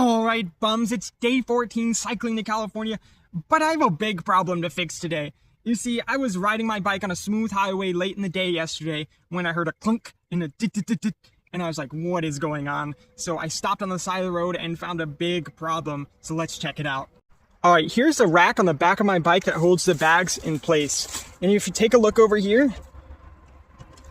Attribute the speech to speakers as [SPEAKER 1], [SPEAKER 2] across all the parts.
[SPEAKER 1] Alright, bums, it's day 14 cycling to California, but I have a big problem to fix today. You see, I was riding my bike on a smooth highway late in the day yesterday when I heard a clunk and a dit-dit-dit-dit, and I was like, what is going on? So I stopped on the side of the road and found a big problem, so let's check it out. Alright, here's the rack on the back of my bike that holds the bags in place. And if you take a look over here,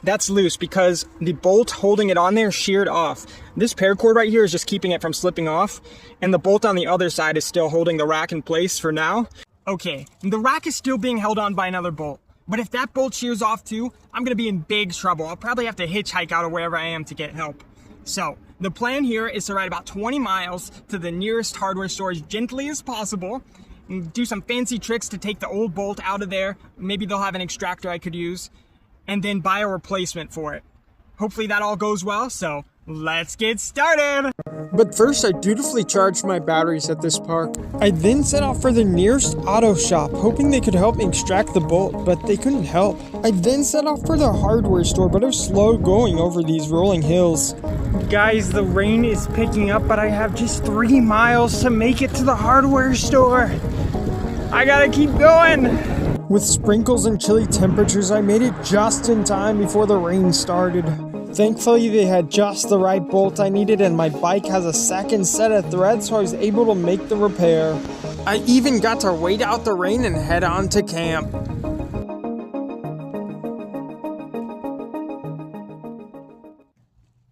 [SPEAKER 1] that's loose because the bolt holding it on there sheared off. This paracord right here is just keeping it from slipping off, and the bolt on the other side is still holding the rack in place for now. Okay, the rack is still being held on by another bolt, but if that bolt shears off too, I'm gonna be in big trouble. I'll probably have to hitchhike out of wherever I am to get help. So, the plan here is to ride about 20 miles to the nearest hardware store as gently as possible, and do some fancy tricks to take the old bolt out of there. Maybe they'll have an extractor I could use, and then buy a replacement for it. Hopefully that all goes well, so let's get started!
[SPEAKER 2] But first I dutifully charged my batteries at this park. I then set off for the nearest auto shop, hoping they could help me extract the bolt, but they couldn't help. I then set off for the hardware store, but it was slow going over these rolling hills.
[SPEAKER 1] Guys, the rain is picking up, but I have just 3 miles to make it to the hardware store. I gotta keep going!
[SPEAKER 2] With sprinkles and chilly temperatures, I made it just in time before the rain started. Thankfully, they had just the right bolt I needed, and my bike has a second set of threads, so I was able to make the repair. I even got to wait out the rain and head on to camp.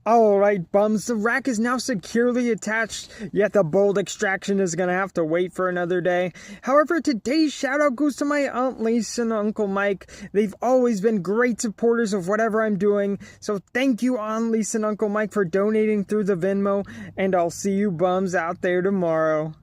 [SPEAKER 2] Alright, bums, the rack is now securely attached, yet the bolt extraction is gonna have to wait for another day. However, today's shout out goes to my Aunt Lisa and Uncle Mike. They've always been great supporters of whatever I'm doing, so thank you Aunt Lisa and Uncle Mike for donating through the Venmo, and I'll see you bums out there tomorrow.